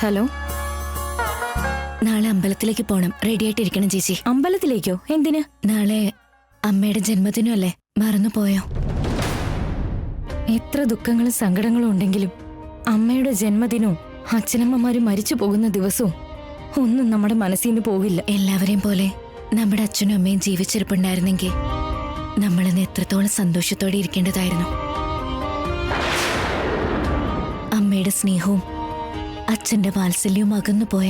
Hello. നാളെ അമ്പലത്തിലേക്ക് പോണം. റെഡി ആയിട്ടിരിക്കണം ചേച്ചി. അമ്പലത്തിലേക്കോ? എന്തിന്? നാളെ അമ്മയുടെ ജന്മദിനമല്ലേ, മറന്നുപോയോ? എത്ര ദുഃഖങ്ങളും സങ്കടങ്ങളും ഉണ്ടെങ്കിലും അമ്മയുടെ ജന്മദിനവും അച്ഛനമ്മമാരും മരിച്ചു പോകുന്ന ദിവസവും ഒന്നും നമ്മുടെ മനസ്സിൽ നിന്ന് പോകില്ല. എല്ലാവരെയും പോലെ നമ്മുടെ അച്ഛനും അമ്മയും ജീവിച്ചിരിപ്പുണ്ടായിരുന്നെങ്കിൽ നമ്മളിന്ന് എത്രത്തോളം സന്തോഷത്തോടെ ഇരിക്കേണ്ടതായിരുന്നു. അമ്മയുടെ സ്നേഹവും അച്ഛന്റെ വാത്സല്യവും അകന്നു പോയ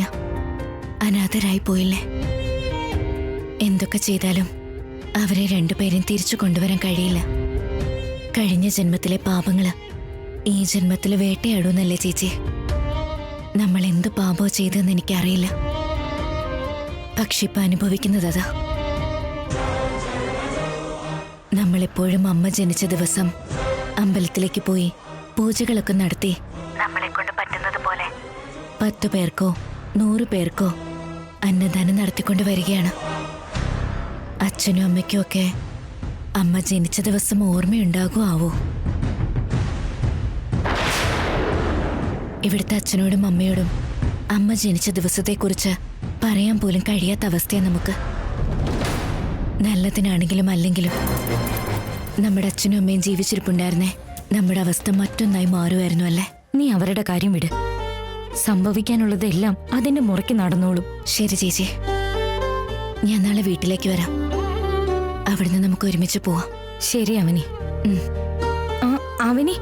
അനാഥരായി പോയില്ലേ. എന്തൊക്കെ ചെയ്താലും അവരെ രണ്ടുപേരെയും തിരിച്ചു കൊണ്ടുവരാൻ കഴിയില്ല. കഴിഞ്ഞ ജന്മത്തിലെ പാപങ്ങള് ഈ ജന്മത്തില് വേട്ടയാടൂന്നല്ലേ ചേച്ചി? നമ്മൾ എന്ത് പാപോ ചെയ്തെന്ന് എനിക്കറിയില്ല. പക്ഷെ ഇപ്പൊ അനുഭവിക്കുന്നതാ. നമ്മളെപ്പോഴും അമ്മ ജനിച്ച ദിവസം അമ്പലത്തിലേക്ക് പോയി പൂജകളൊക്കെ നടത്തി നമ്മളെ കൊണ്ട് പറ്റുന്നത് പോലെ 10 പേർക്കോ 100 പേർക്കോ അന്നദാനം നടത്തിക്കൊണ്ട് വരികയാണ്. അച്ഛനും അമ്മയ്ക്കും ഒക്കെ അമ്മ ജനിച്ച ദിവസം ഓർമ്മയുണ്ടാകുമോ ആവോ? ഇവിടുത്തെ അച്ഛനോടും അമ്മയോടും അമ്മ ജനിച്ച ദിവസത്തെക്കുറിച്ച് പറയാൻ പോലും കഴിയാത്ത അവസ്ഥയാണ് നമുക്ക്. നല്ലതിനാണെങ്കിലും അല്ലെങ്കിലും നമ്മുടെ അച്ഛനും അമ്മയും ജീവിച്ചിരിപ്പുണ്ടായിരുന്നേ നമ്മുടെ അവസ്ഥ മറ്റൊന്നായി മാറുമായിരുന്നു അല്ലേ? നീ അവരുടെ കാര്യം വിട്. സംഭവിക്കാനുള്ളതെല്ലാം അതിന്റെ മുറയ്ക്ക് നടന്നോളും. ശരി ചേച്ചി, ഞാൻ നാളെ വീട്ടിലേക്ക് വരാം. അവിടുന്ന് നമുക്ക് ഒരുമിച്ച് പോവാം. ശരി അവനി. അവനി,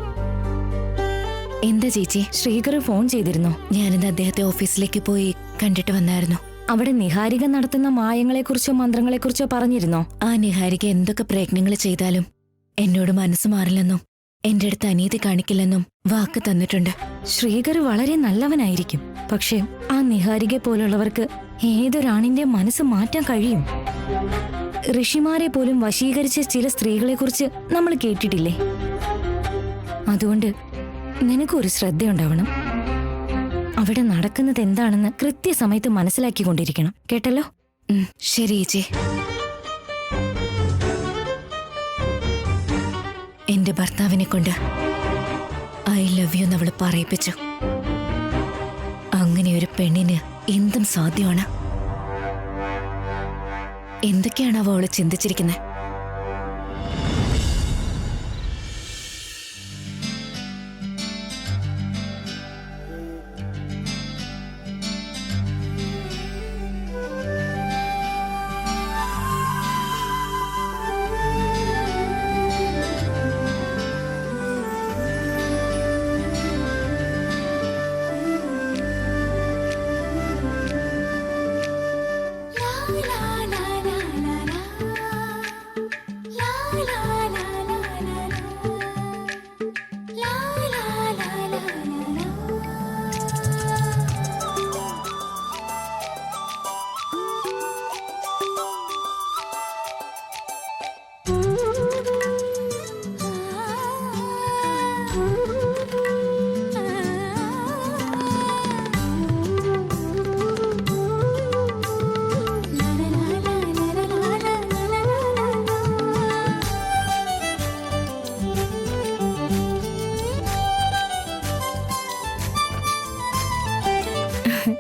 എന്താ ചേച്ചി? ശ്രീകർ ഫോൺ ചെയ്തിരുന്നോ? ഞാനിന്ന് അദ്ദേഹത്തെ ഓഫീസിലേക്ക് പോയി കണ്ടിട്ട് വന്നായിരുന്നു. അവിടെ നിഹാരിക നടത്തുന്ന മായങ്ങളെക്കുറിച്ചോ മന്ത്രങ്ങളെക്കുറിച്ചോ പറഞ്ഞിരുന്നോ? ആ നിഹാരിക എന്തൊക്കെ പ്രയത്നങ്ങൾ ചെയ്താലും എന്നോട് മനസ്സ് മാറില്ലെന്നും എന്റെ അടുത്ത് അനീതി കാണിക്കില്ലെന്നും വാക്ക് തന്നിട്ടുണ്ട്. ശ്രീകർ വളരെ നല്ലവനായിരിക്കും. പക്ഷേ ആ നിഹാരിക പോലുള്ളവർക്ക് ഏതൊരാണിന്റെ മനസ്സ് മാറ്റാൻ കഴിയും? ഋഷിമാരെ പോലും വശീകരിച്ച ചില സ്ത്രീകളെക്കുറിച്ച് നമ്മൾ കേട്ടിട്ടില്ലേ? അതുകൊണ്ട് നിനക്കൊരു ശ്രദ്ധയുണ്ടാവണം. അവിടെ നടക്കുന്നത് എന്താണെന്ന് കൃത്യസമയത്ത് മനസ്സിലാക്കിക്കൊണ്ടിരിക്കണം. കേട്ടല്ലോ? ശരി ചേച്ചി. എന്റെ ഭർത്താവിനെ കൊണ്ട് ഐ ലവ് യു എന്നവള് പറയിപ്പിച്ചു. അങ്ങനെ ഒരു പെണ്ണിന് എന്തും സാധ്യമാണ്. എന്തൊക്കെയാണാവോ അവള് ചിന്തിച്ചിരിക്കുന്നത്?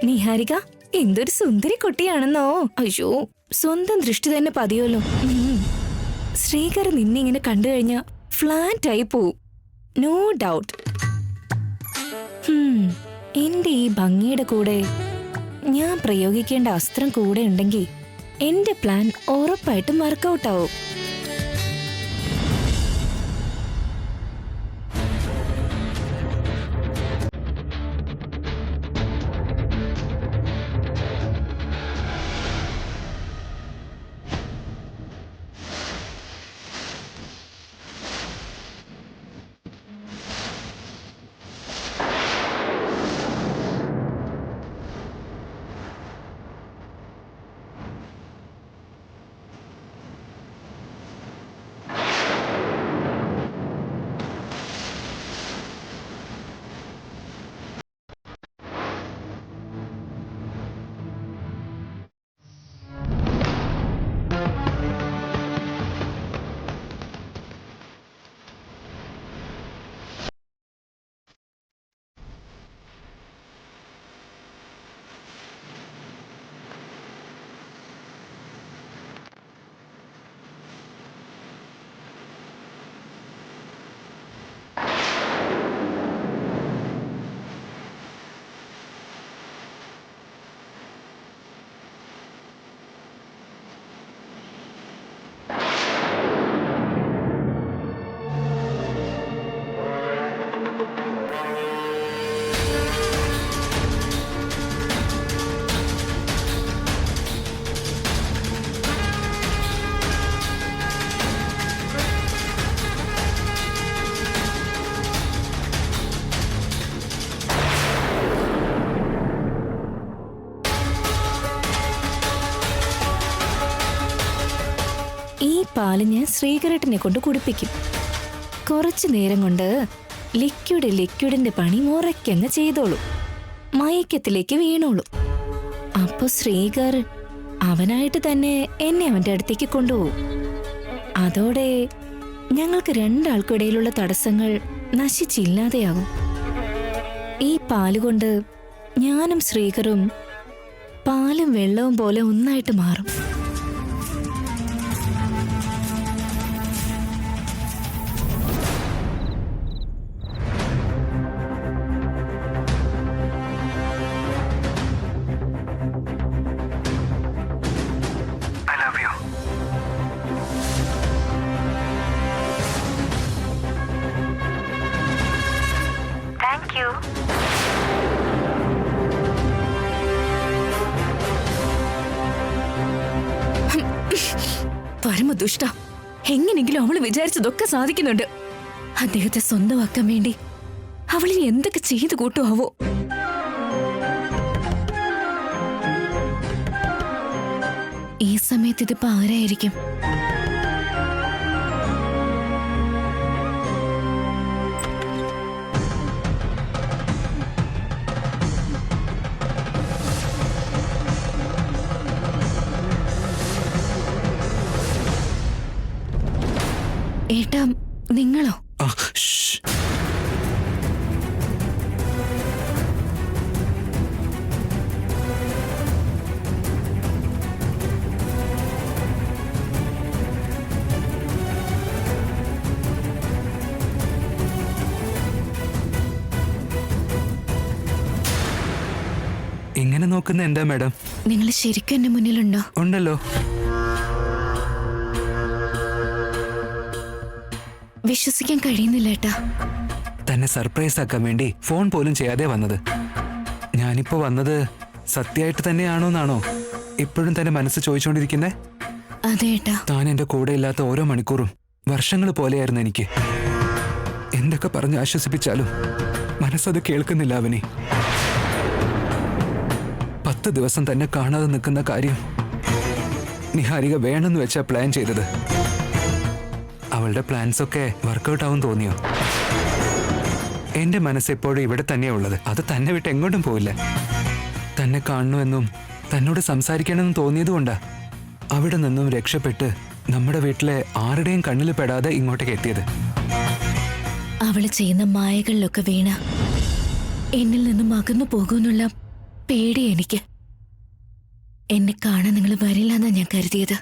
നിഹാരിക എന്തൊരു സുന്ദരി കുട്ടിയാണെന്നോ. അയ്യോ, സ്വന്തം ദൃഷ്ടി തന്നെ പതിയല്ലോ. ശ്രീകർ നിന്നിങ്ങനെ കണ്ടു കഴിഞ്ഞാ ഫ്ലാറ്റ് ആയി പോവും, നോ ഡൗട്ട്. എന്റെ ഈ ഭംഗിയുടെ കൂടെ ഞാൻ പ്രയോഗിക്കേണ്ട അസ്ത്രം കൂടെ ഉണ്ടെങ്കിൽ എന്റെ പ്ലാൻ ഉറപ്പായിട്ടും വർക്കൗട്ട് ആവും. ഈ പാല് ഞാൻ ശ്രീകരട്ടിനെ കൊണ്ട് കുടിപ്പിക്കും. കുറച്ചു നേരം കൊണ്ട് ലിക്വിഡിന്റെ പണി മുറയ്ക്കങ്ങ് ചെയ്തോളൂ. മയക്കത്തിലേക്ക് വീണോളൂ. അപ്പൊ ശ്രീകർ അവനായിട്ട് തന്നെ എന്നെ അവന്റെ അടുത്തേക്ക് കൊണ്ടുപോകും. അതോടെ ഞങ്ങൾക്ക് രണ്ടാൾക്കിടയിലുള്ള തടസ്സങ്ങൾ നശിച്ചില്ലാതെയാകും. ഈ പാലുകൊണ്ട് ഞാനും ശ്രീകറും പാലും വെള്ളവും പോലെ ഒന്നായിട്ട് മാറും. പരമദുഷ്ട, എങ്ങനെങ്കിലും അവള് വിചാരിച്ചതൊക്കെ സാധിക്കുന്നുണ്ട്. അദ്ദേഹത്തെ സ്വന്തമാക്കാൻ വേണ്ടി അവളിൽ എന്തൊക്കെ ചെയ്തു കൂട്ടുമാവോ. ഈ സമയത്ത് ഇതിപ്പോ ആരായിരിക്കും? ഏട്ടാ, നിങ്ങളോ? ഇങ്ങനെ നോക്കുന്ന എന്താ മാഡം? നിങ്ങൾ ശരിക്കും എന്റെ മുന്നിലുണ്ടോ? ഉണ്ടല്ലോ. വിശ്വസിക്കാൻ കഴിയുന്നില്ല ഏട്ടാ. തന്നെ സർപ്രൈസ് ആക്കാൻ വേണ്ടി ഫോൺ പോലും ചെയ്യാതെ വന്നത്. ഞാനിപ്പോ വന്നത് സത്യമായിട്ട് തന്നെയാണോന്നാണോ ഇപ്പോഴും തന്നെ മനസ്സ് ചോദിച്ചുകൊണ്ടിരിക്കുന്നേ? അതെ ഏട്ടാ. താൻ എന്റെ കൂടെ ഇല്ലാത്ത ഓരോ മണിക്കൂറും വർഷങ്ങൾ പോലെയായിരുന്നു എനിക്ക്. എന്തൊക്കെ പറഞ്ഞ് ആശ്വസിപ്പിച്ചാലും മനസ്സത് കേൾക്കുന്നില്ല അവനെ. 10 ദിവസം തന്നെ കാണാതെ നിൽക്കുന്ന കാര്യം നിഹാരിക വേണമെന്ന് വെച്ചാ പ്ലാൻ ചെയ്തത്. അവളുടെ പ്ലാൻസ് ഒക്കെ വർക്കൗട്ട് ആവും തോന്നിയോ? എന്റെ മനസ്സെപ്പോഴും ഇവിടെ തന്നെയാ ഉള്ളത്. അത് തന്നെ വിട്ട് എങ്ങോട്ടും പോവില്ല. തന്നെ കാണണമെന്നും തന്നോട് സംസാരിക്കണമെന്നും തോന്നിയതുകൊണ്ടാ അവിടെ നിന്നും രക്ഷപ്പെട്ട് നമ്മുടെ വീട്ടിലെ ആരുടെയും കണ്ണിൽ പെടാതെ ഇങ്ങോട്ടേക്ക് എത്തിയത്. അവള് ചെയ്യുന്ന മായകളിലൊക്കെ വീണ എന്നിൽ നിന്നും അകന്നു പോകുമെന്നുള്ള പേടി എനിക്ക്. എന്നെ കാണാൻ നിങ്ങൾ വരില്ല എന്നാ ഞാൻ കരുതിയത്.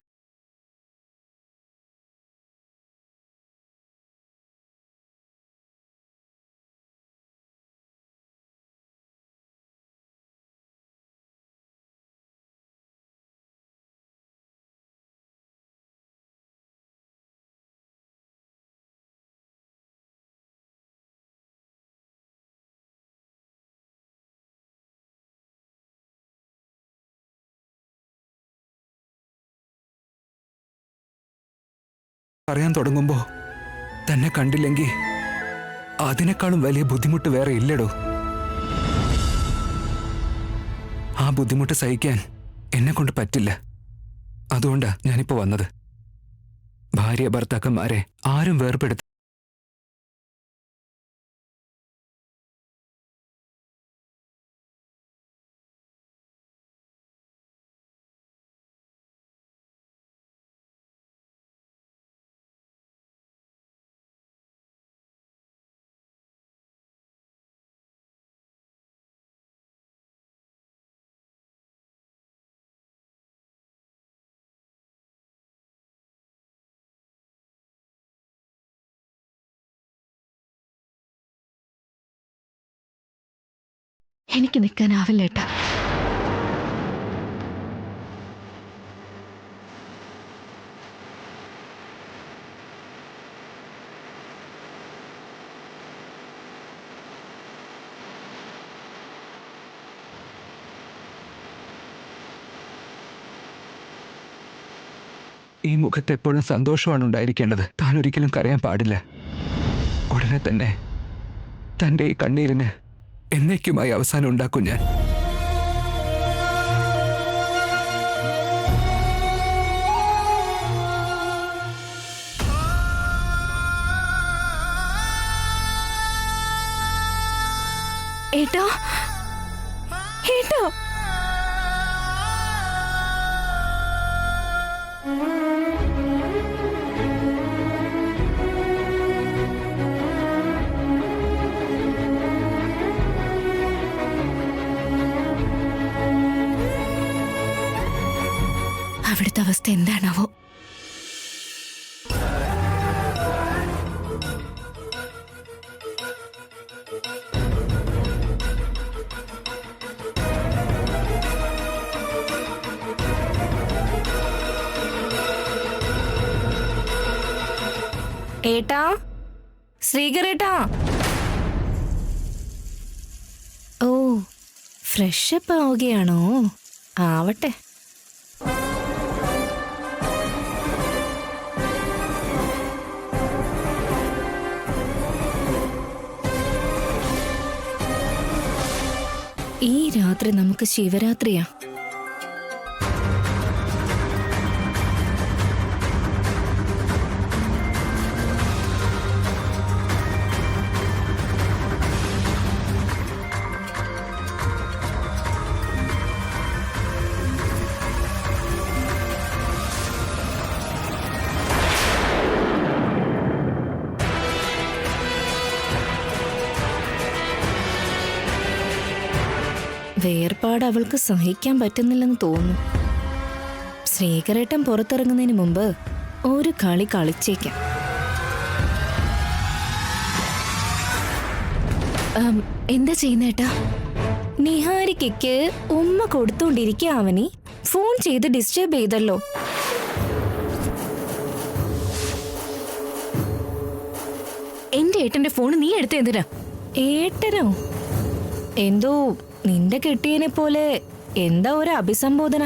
പറയാൻ തുടങ്ങുമ്പോ തന്നെ കണ്ടില്ലെങ്കിൽ അതിനേക്കാളും വലിയ ബുദ്ധിമുട്ട് വേറെ ഇല്ലടോ. ആ ബുദ്ധിമുട്ട് സഹിക്കാൻ എന്നെ കൊണ്ട് പറ്റില്ല. അതുകൊണ്ടാ ഞാനിപ്പോ വന്നത്. ഭാര്യ ഭർത്താക്കന്മാരെ ആരും വേർപെടുത്ത എനിക്ക് നിൽക്കാനാവില്ല ഏട്ടാ. ഈ മുഖത്ത് എപ്പോഴും സന്തോഷമാണ് ഉണ്ടായിരിക്കേണ്ടത്. താൻ ഒരിക്കലും കരയാൻ പാടില്ല. ഉടനെ തന്നെ തൻ്റെ ഈ കണ്ണീരിന് എന്നേക്കുമായി അവസാനം ഉണ്ടാക്കും ഞാൻ. ഏട്ടാ ഏട്ടാ അവിടുത്തെ അവസ്ഥ എന്താണാവോ? ഏട്ടാ, ശ്രീകരേട്ടാ. ഓ, ഫ്രഷപ്പ് ആവുകയാണോ? ആവട്ടെ. ഈ രാത്രി നമുക്ക് ശിവരാത്രിയാ. വേർപാട് അവൾക്ക് സഹിക്കാൻ പറ്റുന്നില്ലെന്ന് തോന്നുന്നു. ശ്രീകരേട്ടൻ പുറത്തിറങ്ങുന്നതിന് മുമ്പ് ഒരു കളി കളിച്ചേക്കാം. എന്താ ചെയ്യുന്നേട്ടാ? നിഹാരിക്കയ്ക്ക് ഉമ്മ കൊടുത്തോണ്ടിരിക്കുക. അവനി ഫോൺ ചെയ്ത് ഡിസ്റ്റർബ് ചെയ്തല്ലോ. എന്റെ ഏട്ടന്റെ ഫോൺ നീ എടുത്ത എന്തിനാ? ഏട്ടനോ? എന്തോ നിന്റെ കെട്ടിയനെ പോലെ എന്താ ഒരു അഭിസംബോധന?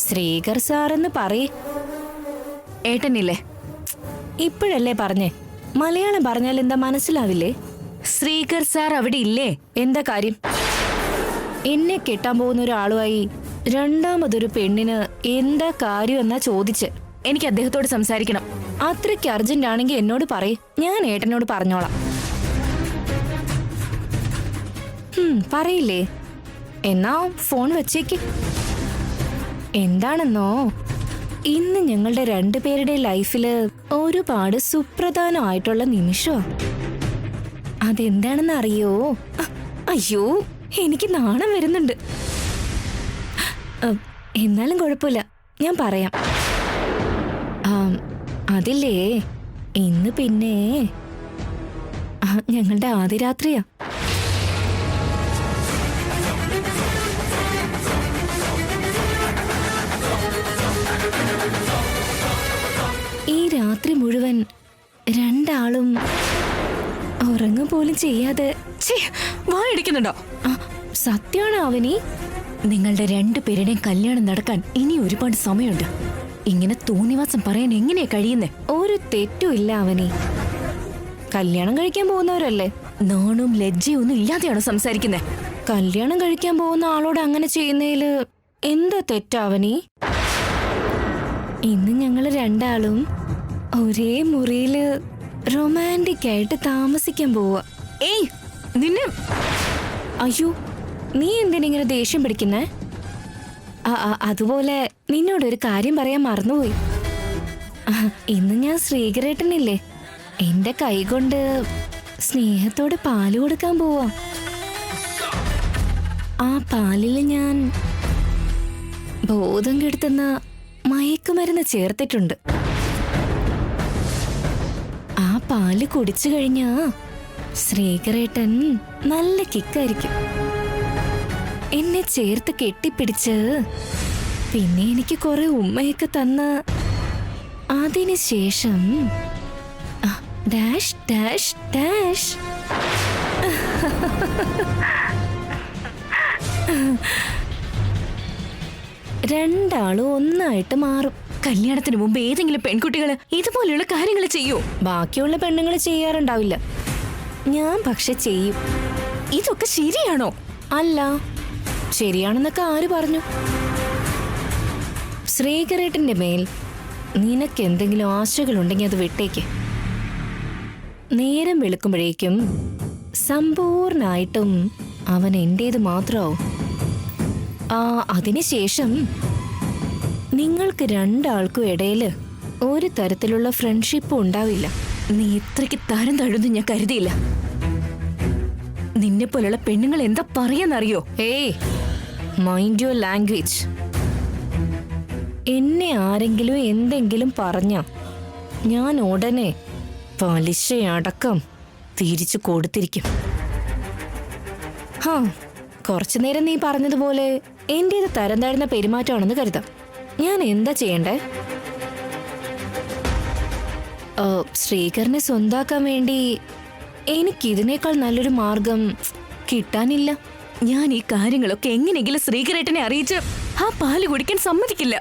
ശ്രീകർ സാറെന്ന് പറയേ. ഏട്ടനില്ലേ? ഇപ്പോഴല്ലേ പറഞ്ഞേ. മലയാളം പറഞ്ഞാൽ എന്താ മനസ്സിലാവില്ലേ? ശ്രീകർ സാർ അവിടെ ഇല്ലേ? എന്താ കാര്യം? എന്നെ കെട്ടാൻ പോകുന്ന ഒരാളുമായി രണ്ടാമതൊരു പെണ്ണിന് എന്താ കാര്യം എന്നാ ചോദിച്ച്. എനിക്ക് അദ്ദേഹത്തോട് സംസാരിക്കണം. അത്രയ്ക്ക് അർജന്റ് ആണെങ്കിൽ എന്നോട് പറയേ, ഞാൻ ഏട്ടനോട് പറഞ്ഞോളാം. പറയില്ലേ? എന്നാ ഫോൺ വെച്ചേക്ക്. എന്താണെന്നോ, ഇന്ന് ഞങ്ങളുടെ രണ്ടുപേരുടെ ലൈഫില് ഒരുപാട് സുപ്രധാനമായിട്ടുള്ള നിമിഷമാ. അതെന്താണെന്ന് അറിയോ? അയ്യോ, എനിക്ക് നാണം വരുന്നുണ്ട്. എന്നാലും കുഴപ്പമില്ല, ഞാൻ പറയാം. അതില്ലേ, ഇന്ന് പിന്നെ ഞങ്ങളുടെ ആദ്യ രാത്രിയാ. ഈ രാത്രി മുഴുവൻ രണ്ടാളും ഉറങ്ങു പോലും ചെയ്യാതെ വായടിക്കുന്നുണ്ടോ? സത്യമാണ് അവനി. നിങ്ങളുടെ രണ്ടുപേരുടെയും കല്യാണം നടക്കാൻ ഇനി ഒരുപാട് സമയമുണ്ട്. ഇങ്ങനെ തോന്നിവാസം പറയാൻ എങ്ങനെയാ കഴിയുന്നേ? ഒരു തെറ്റും ഇല്ല അവനി. കല്യാണം കഴിക്കാൻ പോകുന്നവരല്ലേ. നാണവും ലജ്ജയും ഒന്നും ഇല്ലാതെയാണോ സംസാരിക്കുന്നേ? കല്യാണം കഴിക്കാൻ പോകുന്ന ആളോട് അങ്ങനെ ചെയ്യുന്നതില് എന്താ തെറ്റാവനി? ഇന്ന് ഞങ്ങള് രണ്ടാളും ഒരേ മുറിയില് റൊമാൻറ്റിക് ആയിട്ട് താമസിക്കാൻ പോവാ. ഏയ് നിന്നെ! അയ്യോ, നീ എന്തിനിങ്ങനെ ദേഷ്യം പിടിക്കുന്നേ? അതുപോലെ നിന്നോടൊരു കാര്യം പറയാൻ മറന്നുപോയി. ഇന്ന് ഞാൻ ശ്രീകരേട്ടനില്ലേ, എന്റെ കൈകൊണ്ട് സ്നേഹത്തോടെ പാല് കൊടുക്കാൻ പോവാ. ആ പാലില് ഞാൻ ബോധം കെടുത്തുന്ന മയക്കുമരുന്ന് ചേർത്തിട്ടുണ്ട്. ആ പാല് കുടിച്ചു കഴിഞ്ഞാ ശ്രീകരേട്ടൻ നല്ല കിക്കായിരിക്കും. എന്നെ ചേർത്ത് കെട്ടിപ്പിടിച്ച് പിന്നെ എനിക്ക് കുറെ ഉമ്മയൊക്കെ തന്ന് അതിന് ശേഷം ഡാഷ് ഡാഷ് ഡാഷ് രണ്ടാളും ഒന്നായിട്ട് മാറും. കല്യാണത്തിന് മുമ്പ് ഏതെങ്കിലും പെൺകുട്ടികള് ഇതുപോലെയുള്ള കാര്യങ്ങൾ ചെയ്യൂ? ബാക്കിയുള്ള പെണ്ണുങ്ങൾ ചെയ്യാറുണ്ടാവില്ല, ഞാൻ പക്ഷെ ചെയ്യും. ഇതൊക്കെ ശരിയാണോ? അല്ല, ശരിയാണെന്നൊക്കെ ആര് പറഞ്ഞു? ശ്രീകരേട്ടന്റെ മേൽ നിനക്ക് എന്തെങ്കിലും ആശകളുണ്ടെങ്കിൽ അത് വിട്ടേക്ക്. നേരം വെളുക്കുമ്പോഴേക്കും സമ്പൂർണായിട്ടും അവൻ എന്റേത് മാത്രമാവും. അതിനുശേഷം നിങ്ങൾക്ക് രണ്ടാൾക്കും ഇടയില് ഒരു തരത്തിലുള്ള ഫ്രണ്ട്ഷിപ്പും ഉണ്ടാവില്ല. നീ ഇത്രയ്ക്ക് തരം തഴുന്ന് ഞാൻ കരുതിയില്ല. നിന്നെ പോലുള്ള പെണ്ണുങ്ങൾ എന്താ പറയാന്നറിയോ? ഏയ്, മൈൻഡ് യുവർ ലാംഗ്വേജ്. എന്നെ ആരെങ്കിലും എന്തെങ്കിലും പറഞ്ഞ ഞാൻ ഉടനെ പലിശയടക്കം തിരിച്ചു കൊടുത്തിരിക്കും. കുറച്ചു നേരം നീ പറഞ്ഞതുപോലെ എന്റേത് തരം താഴ്ന്ന പെരുമാറ്റമാണെന്ന് കരുതാം. ഞാൻ എന്താ ചെയ്യണ്ടേ? ശ്രീകറിനെ സ്വന്താക്കാൻ വേണ്ടി എനിക്കിതിനേക്കാൾ നല്ലൊരു മാർഗം കിട്ടാനില്ല. ഞാൻ ഈ കാര്യങ്ങളൊക്കെ എങ്ങനെയെങ്കിലും ശ്രീകരേട്ടനെ അറിയിച്ച് ആ പാല് കുടിക്കാൻ സമ്മതിക്കില്ല.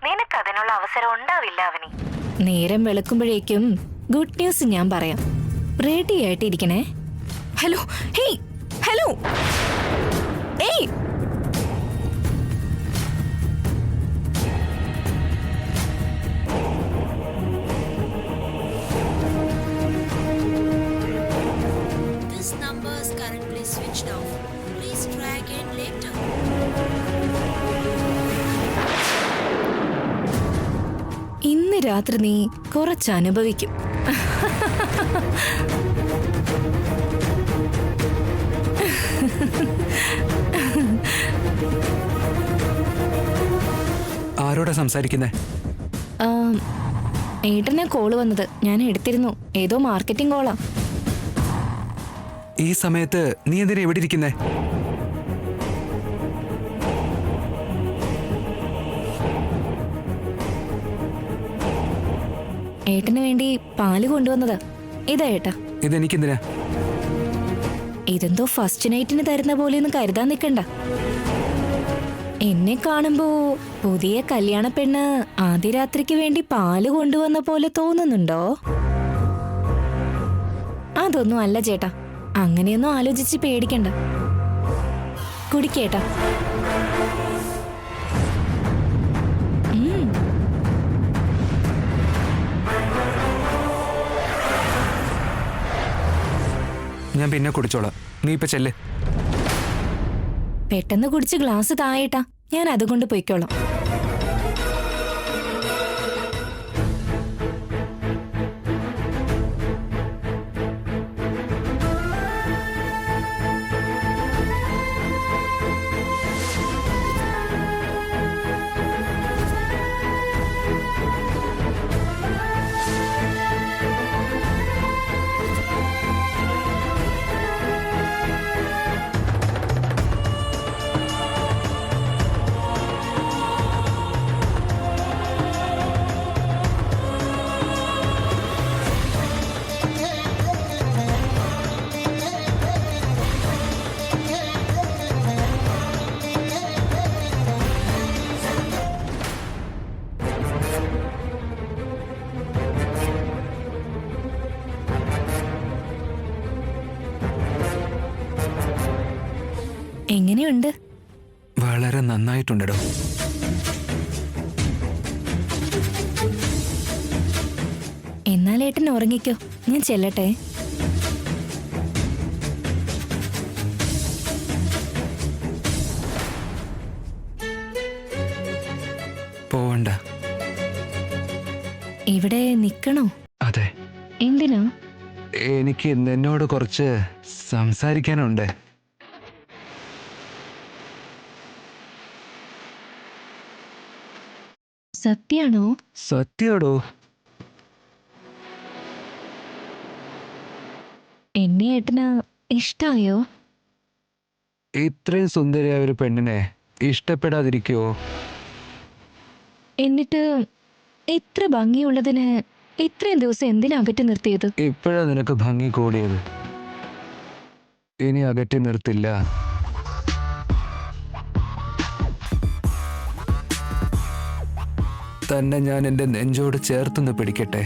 നിനക്കതിനുള്ള അവസരം ഉണ്ടാവില്ല അവനി. നേരം വെളുക്കുമ്പോഴേക്കും ഗുഡ് ന്യൂസ് ഞാൻ പറയാം. റെഡി ആയിട്ടിരിക്കണേ. ഹലോ, ഹേയ്, ഹലോ, ഏയ്. This number is currently switched off. Please try again later. ഇന്ന് രാത്രി നീ കുറച്ച് അനുഭവിക്കും. ആരോടാ സംസാരിക്കുന്നേ? ഏട്ടനെ കോള് വന്നത്, ഞാൻ എടുത്തിരുന്നു. ഏതോ മാർക്കറ്റിംഗ് കോളാ. ഈ സമയത്ത് നീ എന്തിനാ എവിടെ ഇരിക്കുന്നേ? ഏട്ടന് വേണ്ടി പാല് കൊണ്ടുവന്നതാ. ഇതാ ഏട്ടാ. ഇതെനിക്കെന്തിനാ? ഇതെന്തോ ഫസ്റ്റ് നൈറ്റിന് തരുന്ന പോലെയൊന്നും കരുതാൻ നിൽക്കണ്ട. എന്നെ കാണുമ്പോ പുതിയ കല്യാണ പെണ്ണ് ആദ്യ രാത്രിക്ക് വേണ്ടി പാല് കൊണ്ടുവന്ന പോലെ തോന്നുന്നുണ്ടോ? അതൊന്നും അല്ല ചേട്ടാ. അങ്ങനെയൊന്നും ആലോചിച്ച് പേടിക്കണ്ട. കുടിക്കേട്ടാ. ഞാൻ പിന്നെ കുടിച്ചോളാം. നീ ഇപ്പൊ ചെല്ല്. പെട്ടെന്ന് കുടിച്ച് ഗ്ലാസ് താഴേട്ടാ. ഞാൻ അതുകൊണ്ട് പൊയ്ക്കോളാം. എങ്ങനെയുണ്ട്? വളരെ നന്നായിട്ടുണ്ടോ? എന്നാൽ ഏട്ടൻ ഉറങ്ങിക്കോ. ഞാൻ ചെല്ലട്ടെ. പോവണ്ട. ഇവിടെ നിക്കണോ? അതെ. എന്തിനാ? എനിക്ക് നിന്നോട് കുറച്ച് സംസാരിക്കാനുണ്ട്. സത്യാണോ? സത്യോടോ. എന്നെ ഏട്ടന് ഇഷ്ടായോ? ഇത്രയും സുന്ദരിയായ ഒരു പെണ്ണിനെ ഇഷ്ടപ്പെടാതിരിക്കുവോ? എന്നിട്ട് ഇത്ര ഭംഗിയുള്ളതിന് ഇത്രയും ദിവസം എന്തിനാ അകറ്റി നിർത്തിയത്? ഇപ്പോഴാ നിനക്ക് ഭംഗി കൂടിയത്. ഇനി അകറ്റി നിർത്തില്ല. തന്നെ ഞാൻ എൻ്റെ നെഞ്ചോട് ചേർത്തൊന്ന് പിടിക്കട്ടെ.